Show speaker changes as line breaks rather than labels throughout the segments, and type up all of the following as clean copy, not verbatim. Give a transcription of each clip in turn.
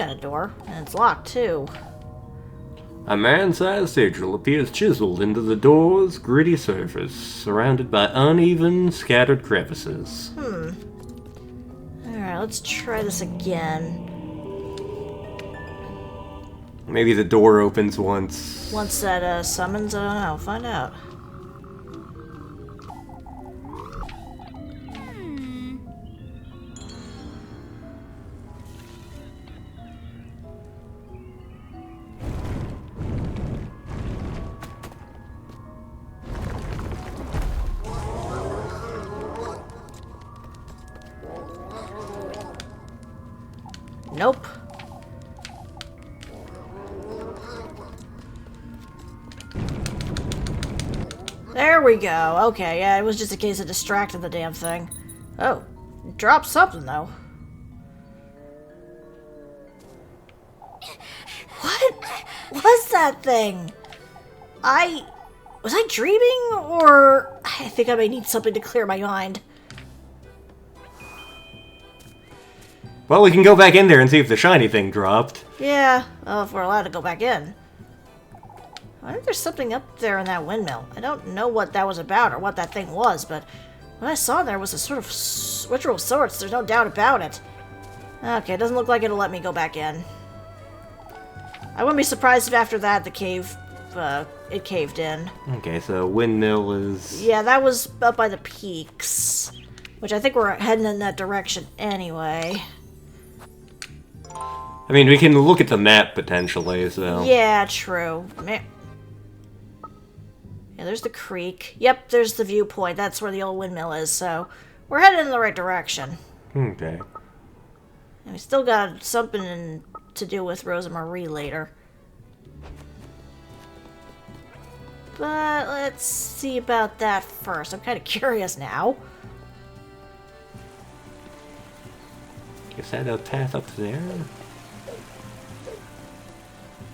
kind of door. And it's locked, too.
A man-sized sigil appears chiseled into the door's gritty surface, surrounded by uneven, scattered crevices.
Alright, let's try this again.
Maybe the door opens once.
Once that summons, I don't know. Find out. Nope. There we go. Okay, yeah, it was just a case of distracting the damn thing. Oh, dropped something, though. What was that thing? Was I dreaming? Or I think I may need something to clear my mind.
Well, we can go back in there and see if the shiny thing dropped.
Yeah, well, if we're allowed to go back in. I wonder if there's something up there in that windmill. I don't know what that was about or what that thing was, but what I saw there was a sort of ritual of sorts. There's no doubt about it. Okay, it doesn't look like it'll let me go back in. I wouldn't be surprised if after that the cave, it caved in.
Okay, so windmill is...
Yeah, that was up by the peaks, which I think we're heading in that direction anyway.
I mean, we can look at the map potentially, so...
Yeah, true. Yeah, there's the creek. Yep, there's the viewpoint. That's where the old windmill is, so we're headed in the right direction.
Okay.
And we still got something to do with Rosa Marie later. But let's see about that first. I'm kind of curious now.
Is that a path up there?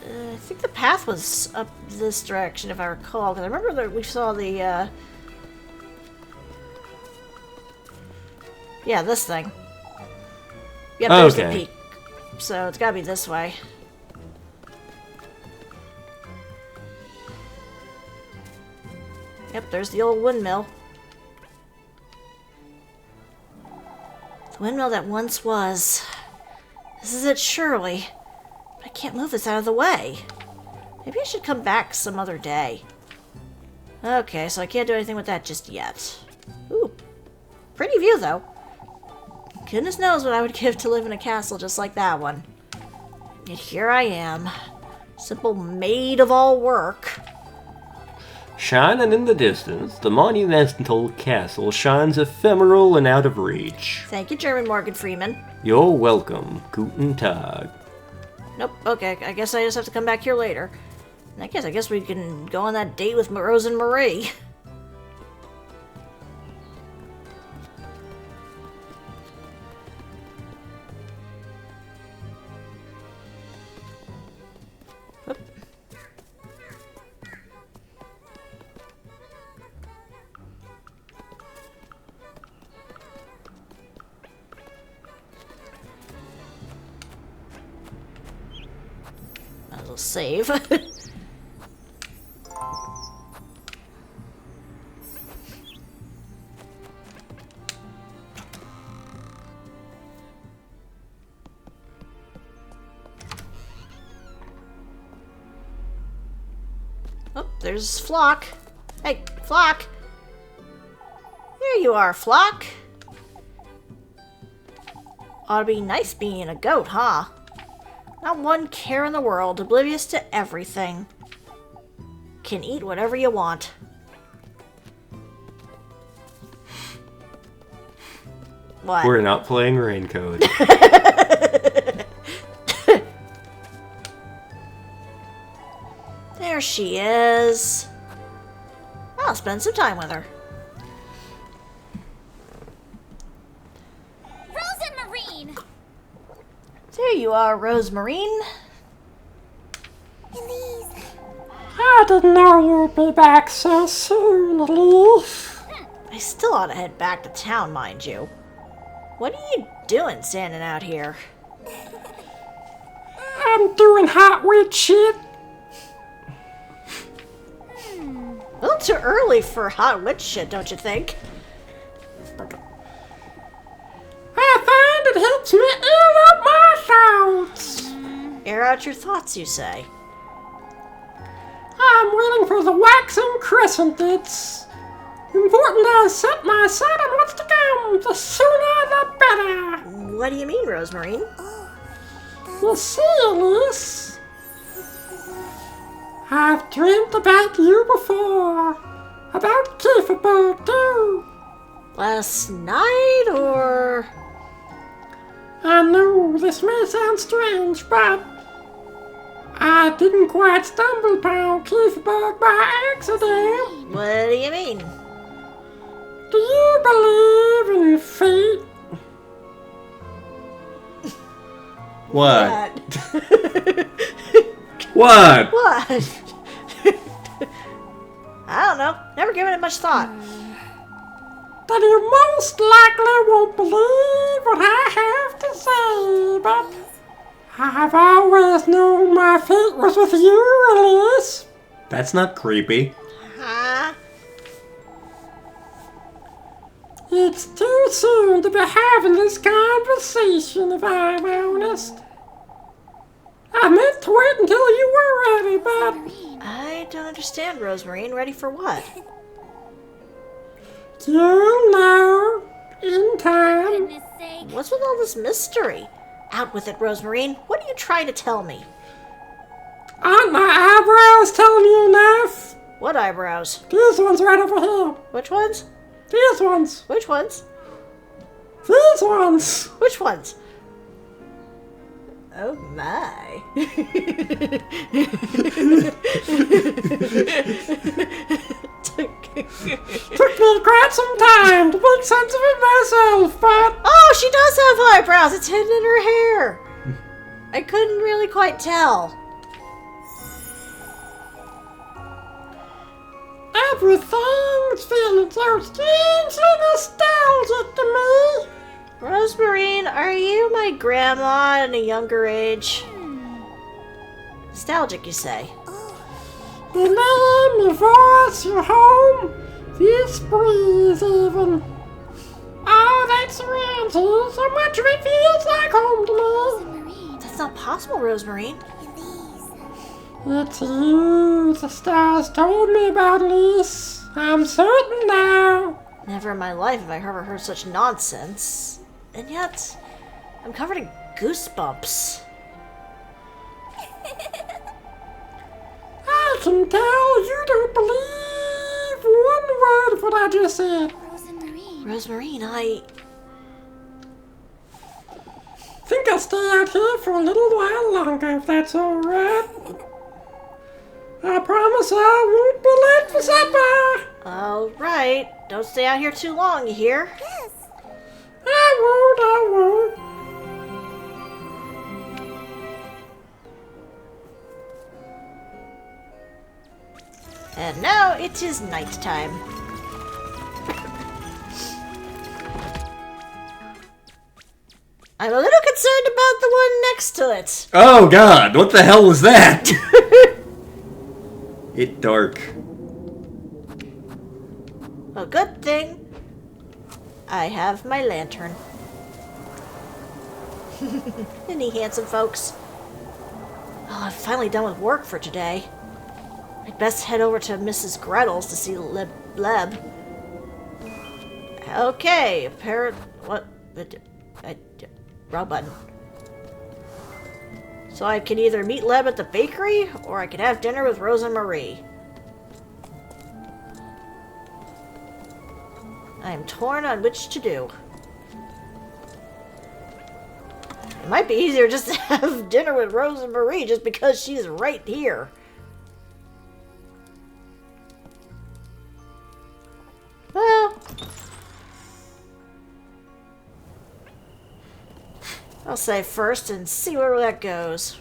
I think the path was up this direction, if I recall. Because I remember that we saw the, yeah, this thing. Yep, there's the peak. So it's gotta be this way. Yep, there's the old windmill. The windmill that once was. This is it, surely. But I can't move this out of the way. Maybe I should come back some other day. Okay, so I can't do anything with that just yet. Ooh. Pretty view, though. Goodness knows what I would give to live in a castle just like that one. Yet here I am. Simple maid of all work.
Shining in the distance, the monumental castle shines ephemeral and out of reach.
Thank you, German Morgan Freeman.
You're welcome, Guten Tag.
Nope, okay, I guess I just have to come back here later. I guess we can go on that date with Rose and Marie. Oop. Might as well save. Oh, there's Flock. Hey, Flock! There you are, Flock! Ought to be nice being a goat, huh? Not one care in the world, oblivious to everything. Can eat whatever you want. What?
We're not playing Raincoat.
There she is. I'll spend some time with her.
Rose and Marine!
There you are, Rosemarine.
Elise.
I didn't know you'd be back so soon, Elise.
I still ought to head back to town, mind you. What are you doing standing out here?
I'm doing hot witch shit.
A little too early for hot witch shit, don't you think?
I find it helps me air out my thoughts.
Air out your thoughts, you say.
I'm waiting for the waxing crescent. It's important to set my sight on what's to come. The sooner the better.
What do you mean, Rosemarine?
You see, Elise, I've dreamt about you before. About Kieferberg, too.
Last night, or...
I know this may sound strange, but I didn't quite stumble upon Kieferberg by accident.
What do you mean?
Do you believe in fate?
What? What?
What? I don't know. Never given it much thought.
Then you most likely won't believe what I have to say, but I've always known my fate was with you, Elise.
That's not creepy.
Huh?
It's too soon to be having this conversation, if I'm honest. I meant to wait until you were ready, but
I don't understand, Rosemarine. Ready for what?
you'll know in time.
What's with all this mystery? Out with it, Rosemarine. What are you trying to tell me?
Aren't my eyebrows telling you enough?
What eyebrows?
These ones right over here.
Which ones?
These ones.
Which ones?
These ones.
Which ones? Oh my.
Took me quite some time to make sense of it myself, but
Oh, she does have eyebrows. It's hidden in her hair. I couldn't really quite tell.
everything's feeling so strangely nostalgic to me.
Rosemarine, are you my grandma in a younger age? Nostalgic, you say?
Your name, your voice, your home, this breeze even. All that surrounds you, so much of it feels like home to me.
That's not possible, Rosemarine.
It's you the stars told me about, Elise. I'm certain now.
Never in my life have I ever heard such nonsense. And yet, I'm covered in goosebumps.
I can tell you don't believe one word of what I just said.
Rosemarine, I...
Think I'll stay out here for a little while longer if that's alright. I promise I won't be late for supper.
Alright. Don't stay out here too long, you hear?
I won't.
And now it is nighttime. I'm a little concerned about the one next to it.
Oh god, what the hell was that? It's dark.
A good thing I have my lantern. Isn't he handsome, folks? Oh, I'm finally done with work for today. I'd best head over to Mrs. Gretel's to see Leb. Okay, what? Wrong button. So I can either meet Leb at the bakery, or I can have dinner with Rose and Marie. I am torn on which to do. It might be easier just to have dinner with Rose and Marie just because she's right here. Well, I'll say first and see where that goes.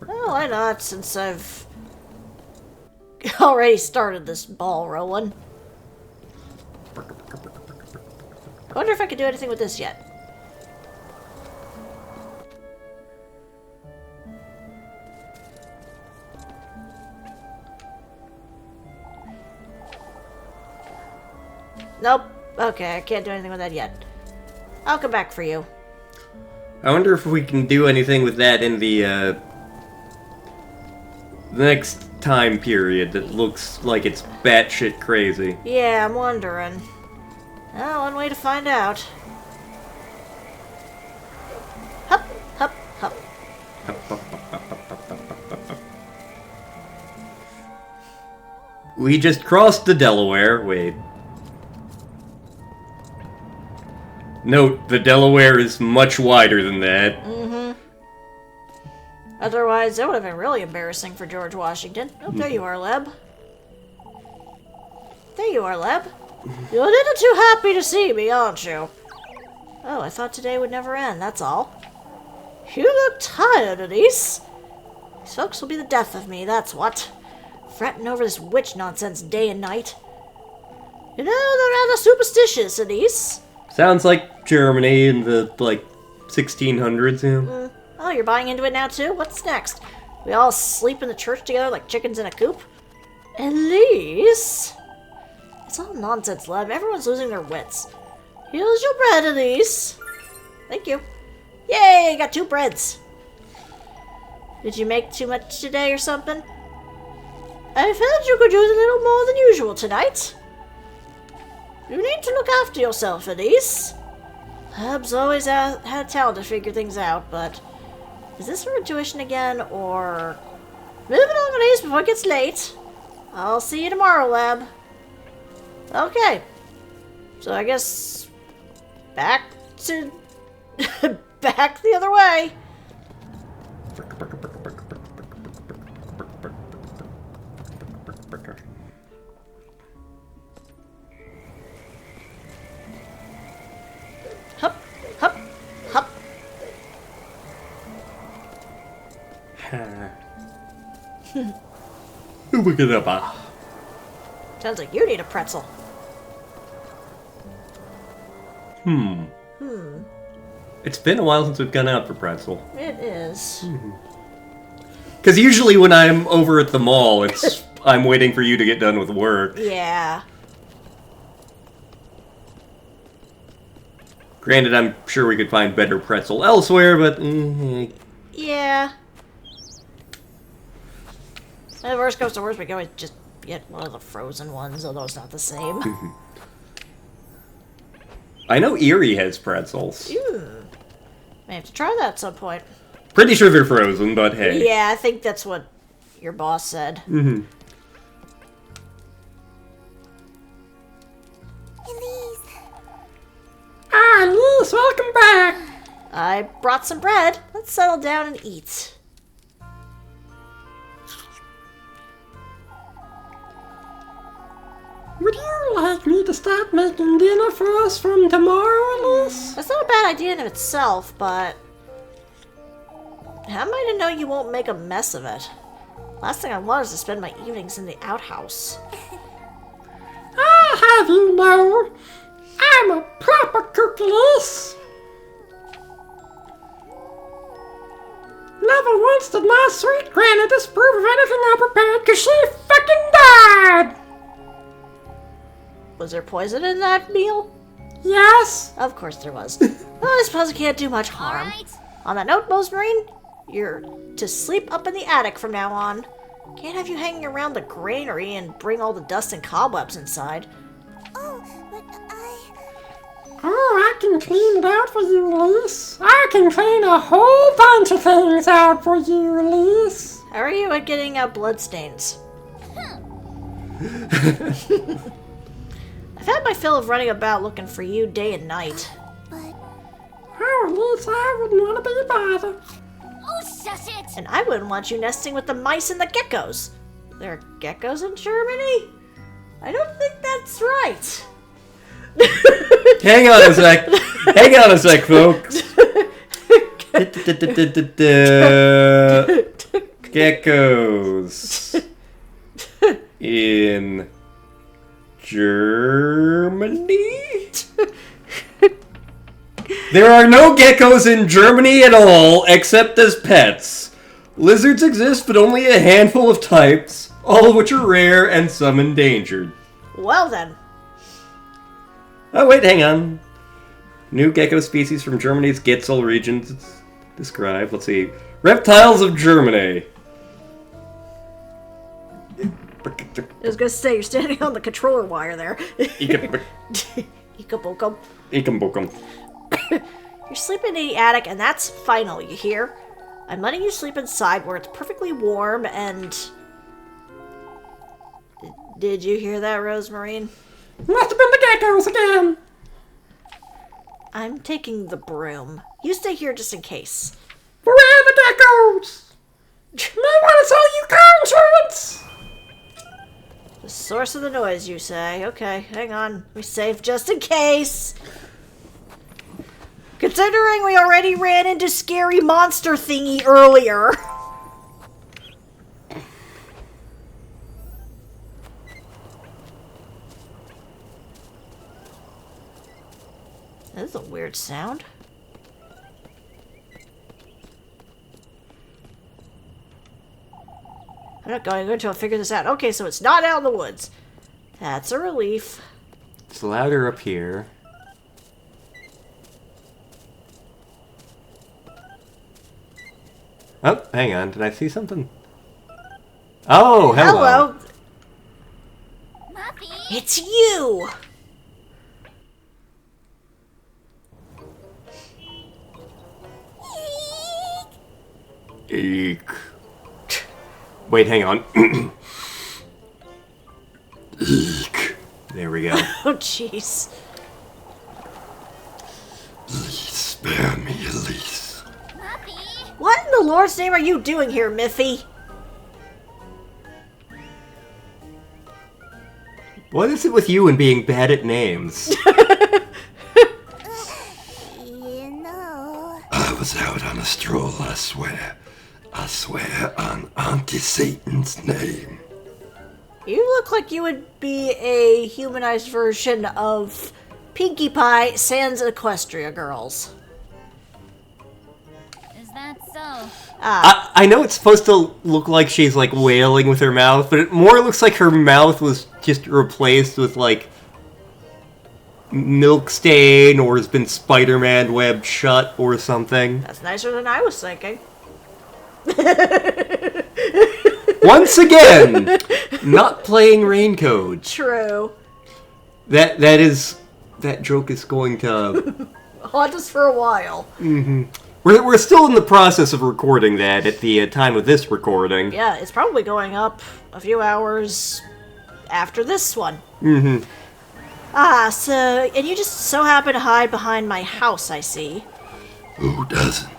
Oh, why not, since I've already started this ball rolling. I wonder if I could do anything with this yet. Nope. Okay, I can't do anything with that yet. I'll come back for you.
I wonder if we can do anything with that in the next time period that looks like it's batshit crazy.
Yeah, I'm wondering. Well, one way to find out. Hup, hup, hup.
We just crossed the Delaware. Wait. Note, the Delaware is much wider than that.
Mm-hmm. Otherwise, that would have been really embarrassing for George Washington. Oh, there you are, Leb. There you are, Leb. You're a little too happy to see me, aren't you? Oh, I thought today would never end, that's all. You look tired, Elise. These folks will be the death of me, that's what. Fretting over this witch nonsense day and night. You know, they're rather superstitious, Elise.
Sounds like Germany in the, 1600s, yeah.
Oh, you're buying into it now, too? What's next? We all sleep in the church together like chickens in a coop? Elise? It's all nonsense, Leb. Everyone's losing their wits. Here's your bread, Elise. Thank you. Yay, got 2 breads. Did you make too much today or something? I felt you could use a little more than usual tonight. You need to look after yourself, Elise. Leb's always had a talent to figure things out, but is this her intuition again, or... Move along, Elise, before it gets late. I'll see you tomorrow, Leb. Okay. So I guess... back to... back the other way. Hup, hup, hup. Sounds like you need a pretzel.
It's been a while since we've gone out for pretzel.
It is.
Because usually when I'm over at the mall, it's I'm waiting for you to get done with work.
Yeah.
Granted, I'm sure we could find better pretzel elsewhere, but...
Yeah. If worst comes to worst, we can always just get one of the frozen ones, although it's not the same.
I know Erie has pretzels.
May have to try that at some point.
Pretty sure they're frozen, but hey.
Yeah, I think that's what your boss said.
Elise.
Ah, Elise, welcome back.
I brought some bread. Let's settle down and eat.
Would you like me to start making dinner for us from tomorrow, Elise?
That's not a bad idea in itself, but... how am I to know you won't make a mess of it? Last thing I want is to spend my evenings in the outhouse.
I'll have you know, I'm a proper cook, Elise. Never once did my sweet granny disapprove of anything I prepared, because she fucking died.
Was there poison in that meal?
Yes.
Of course there was. Well, I suppose it can't do much harm.
Alright.
On that note, Marine, you're to sleep up in the attic from now on. Can't have you hanging around the granary and bring all the dust and cobwebs inside.
Oh, but
Oh, I can clean it out for you, Elise. I can clean a whole bunch of things out for you, Elise.
How are you at getting out bloodstains? I've had my fill of running about looking for you day and night.
but...
Oh, Elise, I wouldn't want to be bothered.
Oh, shush it!
And I wouldn't want you nesting with the mice and the geckos. There are geckos in Germany? I don't think that's right.
Hang on a sec. Hang on a sec, folks. geckos in Germany? There are no geckos in Germany at all, except as pets. Lizards exist, but only a handful of types, all of which are rare and some endangered.
Well then.
Oh, wait, hang on. New gecko species from Germany's Gitzel region described. Let's see. Reptiles of Germany.
I was gonna say, you're standing on the controller wire there. Ikabokum. You're sleeping in the attic, and that's final, you hear? I'm letting you sleep inside where it's perfectly warm and... Did you hear that, Rosemarine?
Must have been the geckos again.
I'm taking the broom. You stay here just in case.
Where are the geckos? I want to sell you car insurance.
The source of the noise, you say? Okay, hang on. We save just in case. Considering we already ran into scary monster thingy earlier. That is a weird sound. I'm not going until I figure this out. Okay, so it's not out in the woods. That's a relief.
It's louder up here. Oh, hang on. Did I see something? Oh, hello.
Muffy!
It's you!
Eek. Wait, hang on. Eek. There we go.
Oh, jeez.
Please spare me, Elise.
Muffy!
What in the Lord's name are you doing here, Miffy?
What is it with you and being bad at names?
You know...
I was out on a stroll, I swear. I swear on Auntie Satan's name.
You look like you would be a humanized version of Pinkie Pie sans Equestria Girls.
Is that so?
I know it's supposed to look like she's like wailing with her mouth, but it more looks like her mouth was just replaced with like milk stain or has been Spider-Man webbed shut or something.
That's nicer than I was thinking.
Once again, not playing Raincoat.
True.
That joke is going to
Haunt us for a while.
We're still in the process of recording that at the time of this recording.
Yeah, it's probably going up a few hours after this one. And you just so happen to hide behind my house, I see.
Who doesn't?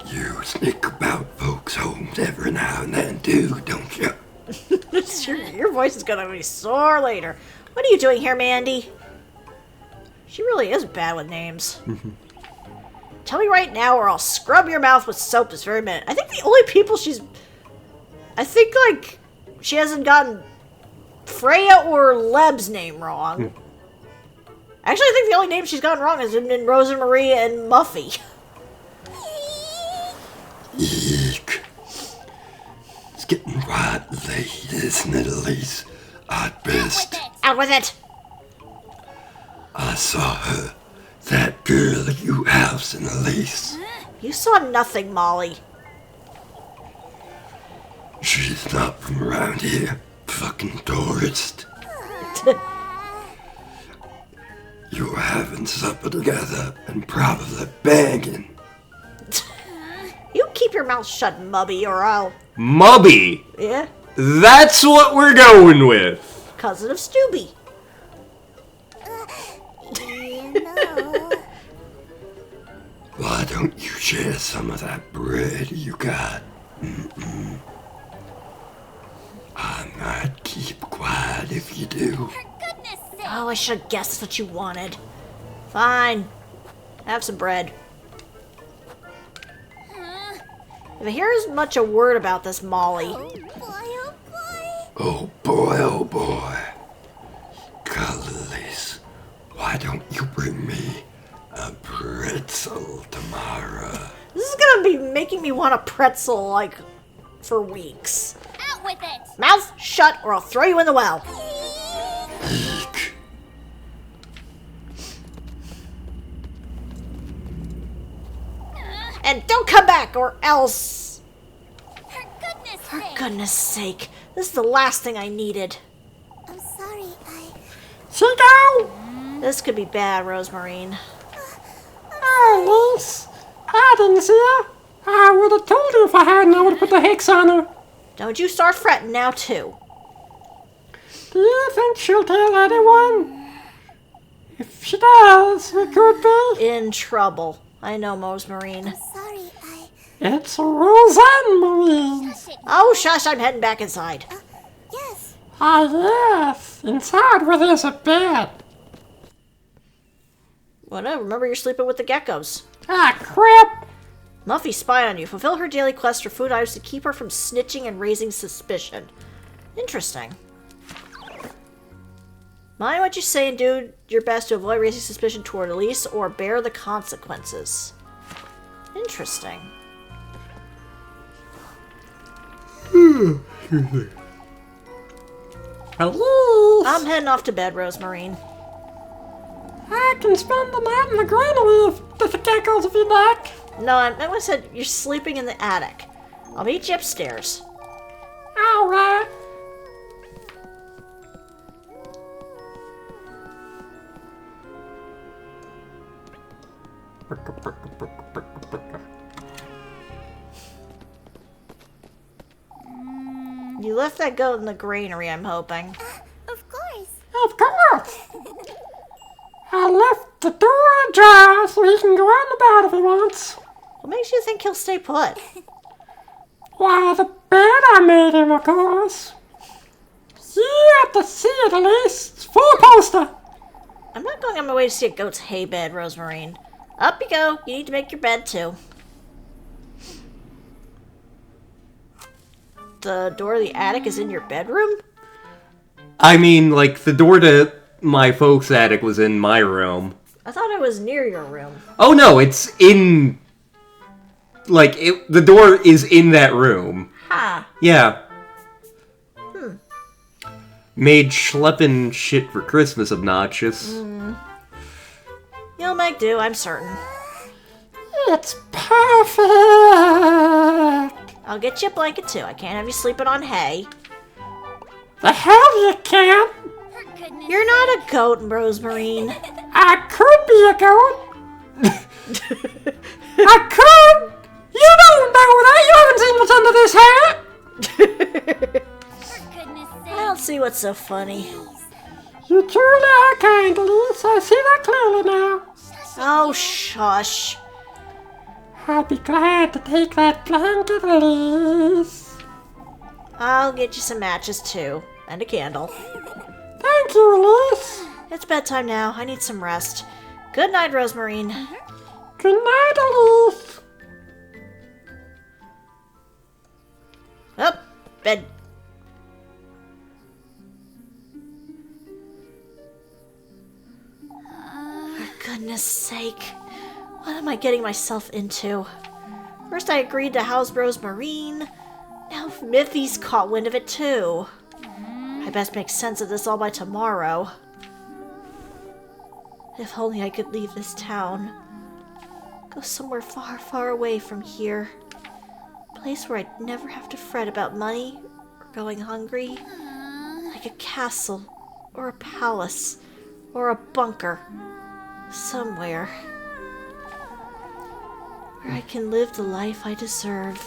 You sneak about folks' homes every now and then, too, don't you?
Your voice is gonna be sore later. What are you doing here, Mandy? She really is bad with names. Tell me right now or I'll scrub your mouth with soap this very minute. I think the only people I think, like, she hasn't gotten Freya or Leb's name wrong. Actually, I think the only name she's gotten wrong is in Rosa Marie and Muffy.
Eek. It's getting right late, isn't it, Elise? I'd best.
Out with it!
I saw her. That girl you house in Elise.
You saw nothing, Molly.
She's not from around here. Fucking tourist. You were having supper together and probably banging.
You keep your mouth shut, Mubby, or I'll...
Mubby!
Yeah?
That's what we're going with!
Cousin of Stooby.
You know...
Why don't you share some of that bread you got? I might keep quiet if you do.
For goodness sake!
Oh, I should have guessed what you wanted. Fine. Have some bread. If I hear as much a word about this Molly.
Oh boy, oh boy.
Oh boy, oh boy. Cuddlies, why don't you bring me a pretzel tomorrow?
This is gonna be making me want a pretzel, like, for weeks.
Out with it.
Mouth shut or I'll throw you in the well.
Eek.
And don't come back or else...
For goodness
For
sake.
goodness sake. This is the last thing I needed.
I'm sorry,
Chico!
This could be bad, Rosemarine.
Oh, Elise. I didn't see her. I would have told you if I hadn't. I would have put the hex on her.
Don't you start fretting now, too.
Do you think she'll tell anyone? If she does, we could be.
In trouble. I know, Rosemarine.
sorry,
It's Roseanne Marine.
Shush it.
Oh, shush, I'm heading back inside.
Yes.
Ah, yes. Inside where there's a bed.
Whatever, remember you're sleeping with the geckos.
Ah, crap.
Muffy spied on you. Fulfill her daily quest for food items to keep her from snitching and raising suspicion. Interesting. Mind what you say and do your best to avoid raising suspicion toward Elise or bear the consequences. Interesting.
Elise.
I'm heading off to bed, Rosemarine.
I can spend the night in the granary with the geckos if you like.
No, I said you're sleeping in the attic. I'll meet you upstairs.
Alright.
You left that goat in the granary, I'm hoping.
Of course.
Of course. I left the door ajar so he can go out and about if he wants.
What makes you think he'll stay put?
Why, the bed I made him, of course. You have to see it, Elise. It's full poster.
I'm not going on my way to see a goat's hay bed, Rosemarine. Up you go. You need to make your bed, too. The door to the attic is in your bedroom?
I mean, like, the door to my folks' attic was in my room.
I thought it was near your room.
Oh no, it's in... Like, the door is in that room.
Ha!
Yeah. Made schleppin' shit for Christmas obnoxious.
You'll make do, I'm certain.
It's perfect.
I'll get you a blanket, too. I can't have you sleeping on hay.
The hell you can't.
For goodness
You're not a goat, Rosemarine.
I could be a goat. I could. You don't know that. You haven't seen what's under this hat.
For goodness
I
sake.
don't see what's so funny.
You truly are kind, Elise. I see that clearly now.
Oh, shush.
I'd be glad to take that blanket, Elise.
I'll get you some matches, too. And a candle.
Thank you, Elise.
It's bedtime now. I need some rest. Good night, Rosemarine.
Good night, Elise.
Up, bed. For goodness sake. What am I getting myself into? First I agreed to house Rosemarine. Now Miffy's caught wind of it too. I best make sense of this all by tomorrow. If only I could leave this town. Go somewhere far, far away from here. A place where I'd never have to fret about money or going hungry. Like a castle or a palace or a bunker. Somewhere where I can live the life I deserve.